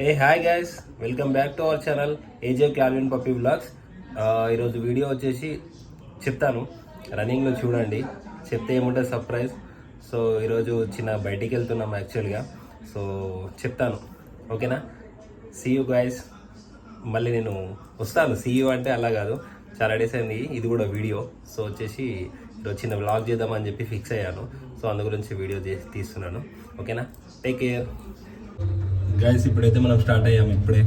A hi guys, welcome back to our channel ఏజే Calvin puppy vlogs. ఈరోజు video వచ్చేసి చెప్తాను, రన్నింగ్లో చూడండి, చెప్తే ఏముంటుంది సర్ప్రైజ్. సో ఈరోజు చిన్న బయటికి వెళ్తున్నాం యాక్చువల్గా. సో చెప్తాను, ఓకేనా? See you guys. మళ్ళీ నేను వస్తాను. సీ యూ అంటే అలా కాదు, చాలా డేస్ అయింది ఇది కూడా వీడియో. సో వచ్చేసి ఈరోజు చిన్న వ్లాగ్ చేద్దామని చెప్పి ఫిక్స్ అయ్యాను. సో అందు గురించి వీడియో తీస్తున్నాను, ఓకేనా? Take care guys. ఇప్పుడైతే మనం స్టార్ట్ అయ్యాము. ఇప్పుడే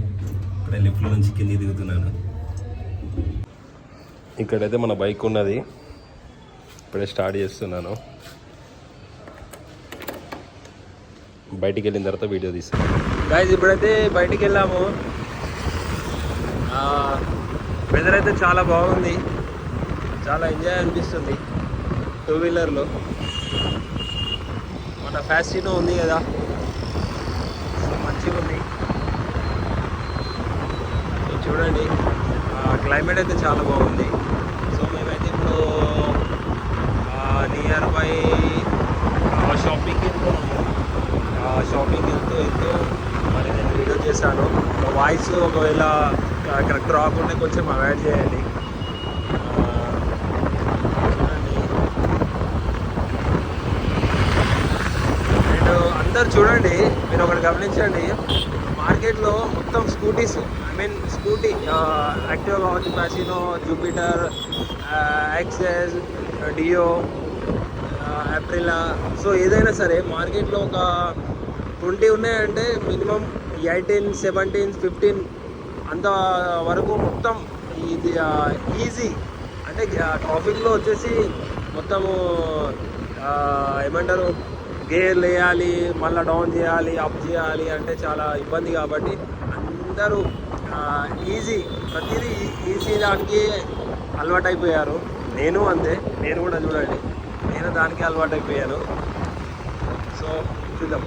లిఫ్ట్లో నుంచి కిందికి దిగుతున్నాను. ఇక్కడైతే మన బైక్ ఉన్నది, ఇప్పుడే స్టార్ట్ చేస్తున్నాను. బయటికి వెళ్ళిన తర్వాత వీడియో తీస్తాను. గైస్ ఇప్పుడైతే బయటికి వెళ్ళాము. వెదర్ అయితే చాలా బాగుంది, చాలా ఎంజాయ్ అనిపిస్తుంది. టూ వీలర్లో మన ఫ్యాసినో ఉంది కదా, మంచిగా ఉంది. చూడండి, క్లైమేట్ అయితే చాలా బాగుంది. సో మేమైతే ఇప్పుడు నియర్ బై షాపింగ్కి వెళ్తూ మరి నేను వీడియో చేశాను. వాయిస్ ఒకవేళ కరెక్ట్ రాకుండా కొంచెం అవాయిడ్ చేయండి. అండ్ అందరు చూడండి, మీరు ఒకటి గమనించండి, మార్కెట్లో మొత్తం స్కూటీస్, స్కూటీ యాక్టివా కావచ్చు, ఫ్యాసినో, జూపిటర్, యాక్సెస్, డియో, అప్రిలా. సో ఏదైనా సరే మార్కెట్లో ఒక 20 ఉన్నాయంటే మినిమం 18, 17, 15 అంత వరకు మొత్తం ఇది ఈజీ. అంటే ట్రాఫిక్లో వచ్చేసి మొత్తము ఏమంటారు, గేర్లు వేయాలి, మళ్ళీ డౌన్ చేయాలి, అప్ చేయాలి అంటే చాలా ఇబ్బంది. కాబట్టి అందరూ ఈజీ, ప్రతిదీ ఈజీ దానికి అలవాటు అయిపోయారు. నేను అంతే, నేను కూడా చూడండి, నేను దానికి అలవాటు అయిపోయాను. సో చూద్దాం.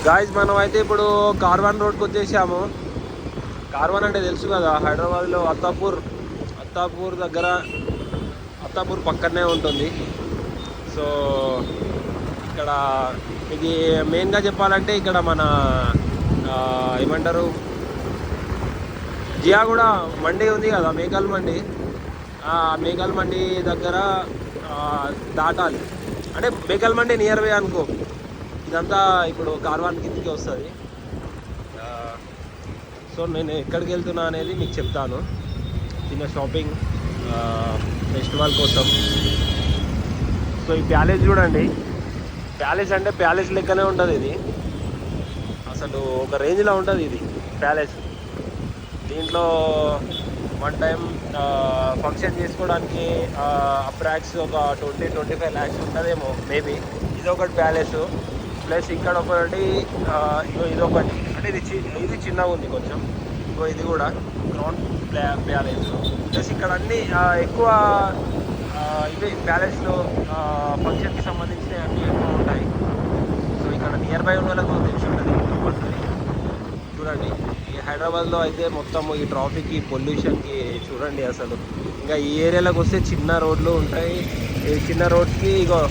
గాయస్ మనం అయితే ఇప్పుడు కార్వాన్ రోడ్కి వచ్చేసాము. కార్వాన్ అంటే తెలుసు కదా, హైదరాబాద్లో అత్తాపూర్ దగ్గర, అత్తాపూర్ పక్కనే ఉంటుంది. సో ఇక్కడ ఇది మెయిన్గా చెప్పాలంటే ఇక్కడ మన ఏమంటారు, జియాగూడ మండి ఉంది కదా, మేకల్ మండి. మేకల్ మండి దగ్గర దాటాలి. అంటే మేకల్ మండి నియర్ బై అనుకో. ఇదంతా ఇప్పుడు కార్వాన్ కిందకి వస్తుంది. సో నేను ఎక్కడికి వెళ్తున్నా అనేది మీకు చెప్తాను. చిన్న షాపింగ్ ఫెస్టివల్ కోసం. సో ఈ ప్యాలెస్ చూడండి, ప్యాలెస్ అంటే ప్యాలెస్ లెక్కనే ఉంటుంది ఇది. అసలు ఒక రేంజ్లో ఉంటుంది ఇది ప్యాలెస్. దీంట్లో వన్ టైం ఫంక్షన్ చేసుకోవడానికి అప్రాక్స్ ఒక 20-25 lakhs ఉంటుందేమో మేబీ. ఇది ఒకటి ప్యాలెస్. ప్లస్ ఇక్కడ ఒకటి, ఇదొకటి, అంటే ఇది చిన్నగా ఉంది కొంచెం. ఇంకో ఇది కూడా గ్రౌండ్ ప్యాలెస్. ప్లస్ ఇక్కడ అన్నీ ఎక్కువ ఇవి ప్యాలెస్లో ఫంక్షన్కి సంబంధించినవి అన్నీ ఎక్కువ ఉంటాయి. సో ఇక్కడ నియర్ బై ఉన్న వాళ్ళకు తెలిసి ఉంటుంది కంపల్సరీ. చూడండి, ఈ హైదరాబాద్లో అయితే మొత్తం ఈ ట్రాఫిక్, ఈ పొల్యూషన్కి చూడండి అసలు. ఇంకా ఈ ఏరియాలోకి వస్తే చిన్న రోడ్లు ఉంటాయి. ఈ చిన్న రోడ్స్కి ఇగో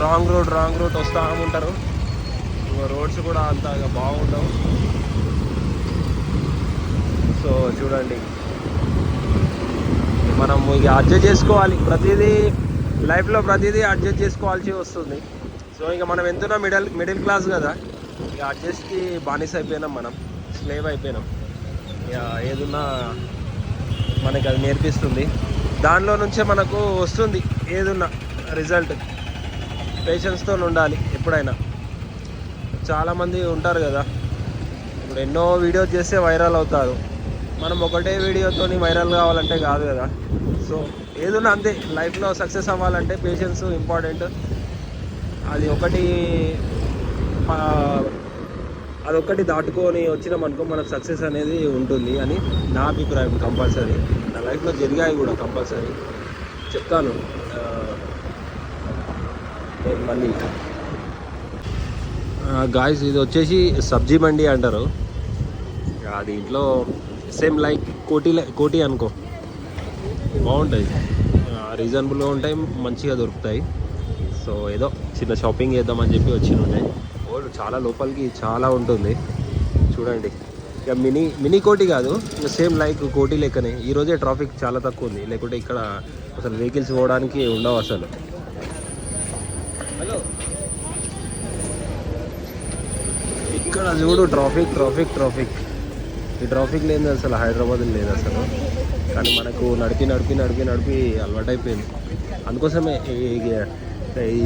రాంగ్ రూట్ వస్తూ ఉంటారు. రోడ్స్ కూడా అంత బాగుండవు. సో చూడండి, మనం ఇక అడ్జస్ట్ చేసుకోవాలి. ప్రతిదీ లైఫ్లో ప్రతిదీ అడ్జస్ట్ చేసుకోవాల్సి వస్తుంది. సో ఇక మనం ఎంతున్నా మిడిల్ క్లాస్ కదా, ఇక అడ్జస్ట్కి బానిస అయిపోయినాం, మనం స్లేవ్ అయిపోయినాం. ఇక ఏదున్నా మనకి అది నేర్పిస్తుంది. దానిలో నుంచే మనకు వస్తుంది ఏదున్నా రిజల్ట్. పేషెన్స్తో ఉండాలి ఎప్పుడైనా. చాలామంది ఉంటారు కదా, ఇప్పుడు ఎన్నో వీడియోస్ చేస్తే వైరల్ అవుతారు. మనం ఒకటే వీడియోతో వైరల్ కావాలంటే కాదు కదా. సో ఏదైనా అంతే, లైఫ్లో సక్సెస్ అవ్వాలంటే పేషెన్స్ ఇంపార్టెంట్. అదొక్కటి దాటుకొని వచ్చినామనుకో మనకు సక్సెస్ అనేది ఉంటుంది అని నా అభిప్రాయం. కంపల్సరీ నా లైఫ్లో జరిగాయి కూడా, కంపల్సరీ చెప్తాను. మళ్ళీ గాయస్ ఇది వచ్చేసి సబ్జీ మండి అంటారు. దీంట్లో సేమ్ లైక్ కోటి అనుకో, బాగుంటుంది, రీజనబుల్గా ఉంటాయి, మంచిగా దొరుకుతాయి. సో ఏదో చిన్న షాపింగ్ చేద్దామని చెప్పి వచ్చినుండే. చాలా లోపలికి చాలా ఉంటుంది చూడండి. ఇక మినీ కోటి కాదు, ఇక సేమ్ లైక్ కోటి లెక్కనే. ఈరోజే ట్రాఫిక్ చాలా తక్కువ ఉంది, లేకుంటే ఇక్కడ అసలు వెహికల్స్ పోవడానికి ఉండవు అసలు. హలో, ఇక్కడ చూడు ట్రాఫిక్ ట్రాఫిక్ ట్రాఫిక్. ఈ ట్రాఫిక్ లేదు అసలు, హైదరాబాద్ లేదు అసలు. కానీ మనకు నడిపి నడిపి నడిపి నడిపి అలవాటైపోయింది. అందుకోసమే ఈ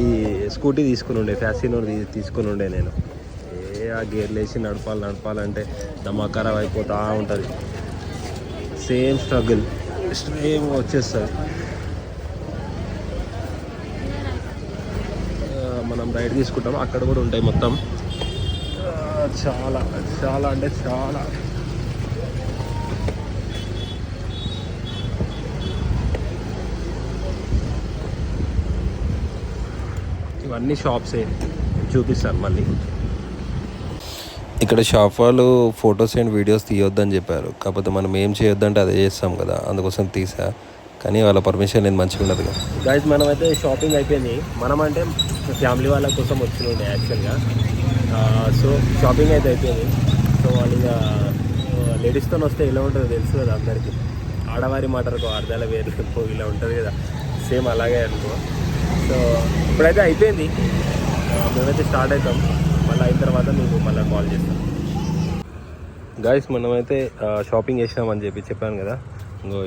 స్కూటీ తీసుకుని ఉండే, ఫ్యాసినో తీసుకుని ఉండే నేను. ఆ గేర్లు వేసి నడపాలంటే దమాకరం అయిపోతూ ఉంటుంది. సేమ్ స్ట్రగుల్ సేమ్ వచ్చేస్తుంది. మనం రైడ్ తీసుకుంటాం, అక్కడ కూడా ఉంటాయి మొత్తం. చాలా చాలా అంటే చాలా. ఇవన్నీ షాప్సే, చూపిస్తాను మళ్ళీ. ఇక్కడ షాప్ వాళ్ళు ఫొటోస్ అండ్ వీడియోస్ తీయొద్దని చెప్పారు. కాకపోతే మనం ఏం చేయొద్దంటే అదే చేస్తాం కదా, అందుకోసం తీసా. కానీ వాళ్ళ పర్మిషన్ నేను మంచిగా ఉండదు కదా. గైస్ మనమైతే షాపింగ్ అయిపోయింది. మనం అంటే ఫ్యామిలీ వాళ్ళ కోసం వచ్చిండే యాక్చువల్గా. సో షాపింగ్ అయితే అయిపోయింది. సో వాళ్ళు ఇక లేడీస్తో వస్తే ఇలా ఉంటుందో తెలుసు కదా అందరికీ. ఆడవారి మాటలకు అర్థాల వేరు ఇలా ఉంటుంది కదా, సేమ్ అలాగే అనుకో. సో ఇప్పుడైతే అయిపోయింది, మేమైతే స్టార్ట్ అవుతాం. మళ్ళీ అయిన తర్వాత మీకు మళ్ళీ కాల్ చేస్తాం. గైస్ మనమైతే షాపింగ్ చేసినామని చెప్పి చెప్పాను కదా. ఇంకో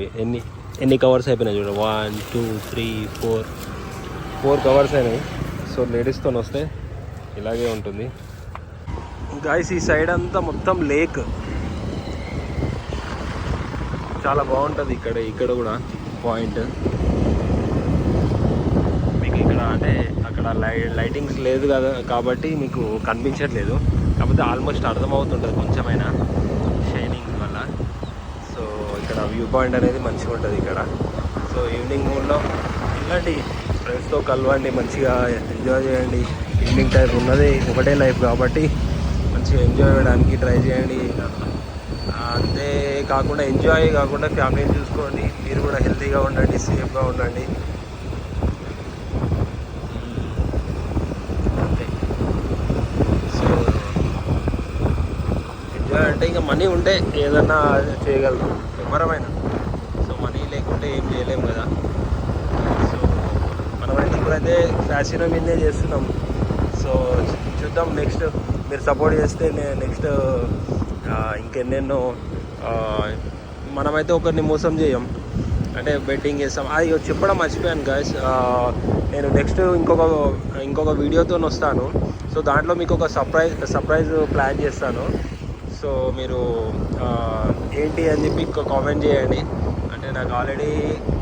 ఎన్ని కవర్స్ అయిపోయినాయి చూడండి. 1 2 3 4 కవర్స్ అయినాయి. సో లేడీస్తో వస్తే ఇలాగే ఉంటుంది. గైస్ ఈ సైడ్ అంతా మొత్తం లేక్, చాలా బాగుంటుంది. ఇక్కడ కూడా పాయింట్ మీకు ఇక్కడ అంటే అక్కడ లైటింగ్స్ లేదు కదా కాబట్టి మీకు కనిపించట్లేదు. కాకపోతే ఆల్మోస్ట్ అర్థమవుతుంటుంది కొంచెమైనా షైనింగ్ వల్ల. సో ఇక్కడ వ్యూ పాయింట్ అనేది మంచిగా ఉంటుంది ఇక్కడ. సో ఈవినింగ్ మూడ్లో వెళ్ళండి, ఫ్రెండ్స్తో కలవండి, మంచిగా ఎంజాయ్ చేయండి. ఈవినింగ్ టైం ఉన్నది ఒకటే లైఫ్ కాబట్టి మంచిగా ఎంజాయ్ చేయడానికి ట్రై చేయండి. అంతే కాకుండా ఎంజాయ్ కాకుండా ఫ్యామిలీని చూసుకోండి. మీరు కూడా హెల్తీగా ఉండండి, సేఫ్గా ఉండండి. అంటే ఇంకా మనీ ఉంటే ఏదన్నా చేయగలరు ఎవరమైనా. సో మనీ లేకుంటే ఏం చేయలేము కదా. సో మనమైతే ఇప్పుడైతే ఫ్యాషన్ మీదే చేస్తున్నాం. సో చూద్దాం నెక్స్ట్ మీరు సపోర్ట్ చేస్తే నెక్స్ట్ ఇంకెన్నెన్నో. మనమైతే ఒకరిని మోసం చేయం, అంటే బెట్టింగ్ చేస్తాం. అది చెప్పడం మర్చిపోయాను గాయస్. నేను నెక్స్ట్ ఇంకొక వీడియోతో వస్తాను. సో దాంట్లో మీకు ఒక సర్ప్రైజ్ ప్లాన్ చేస్తాను. సో మీరు ఏంటి అని చెప్పి కామెంట్ చేయండి. అంటే నాకు ఆల్రెడీ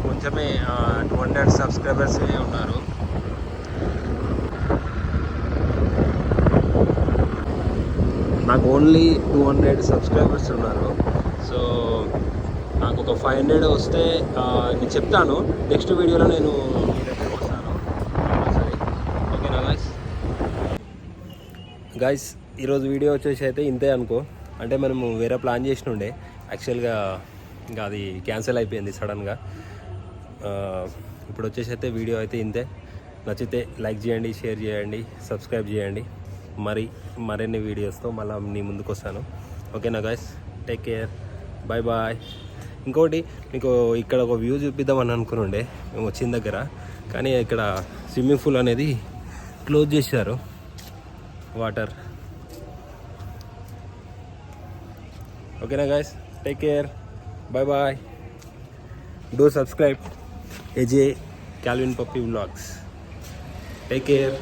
కొంచెమే 200 సబ్స్క్రైబర్స్ ఉన్నారు. నాకు ఓన్లీ 200 సబ్స్క్రైబర్స్ ఉన్నారు. సో నాకు ఒక 500 వస్తే నేను చెప్తాను, నెక్స్ట్ వీడియోలో నేను మీ దగ్గరికి వస్తాను. సరే, ఓకేనా గాయస్ ఈరోజు వీడియో వచ్చేసి అయితే ఇంతే అనుకో. అంటే మనము వేరే ప్లాన్ చేసినుండే యాక్చువల్గా, ఇంకా అది క్యాన్సిల్ అయిపోయింది సడన్గా. ఇప్పుడు వచ్చేసి అయితే వీడియో అయితే ఇంతే. నచ్చితే లైక్ చేయండి, షేర్ చేయండి, సబ్స్క్రైబ్ చేయండి. మరిన్ని వీడియోస్తో మళ్ళీ నీ ముందుకు వస్తాను. ఓకేనా guys, take care, bye bye. ఇంకోటి మీకు ఇక్కడ ఒక వ్యూ చూపిద్దామని అనుకుని మేము వచ్చిన దగ్గర, కానీ ఇక్కడ స్విమ్మింగ్ పూల్ అనేది క్లోజ్ చేశారు. వాటర్. ఓకేనా guys, take care, bye bye. Do subscribe AJ Calvin Puppy Vlogs. Take care.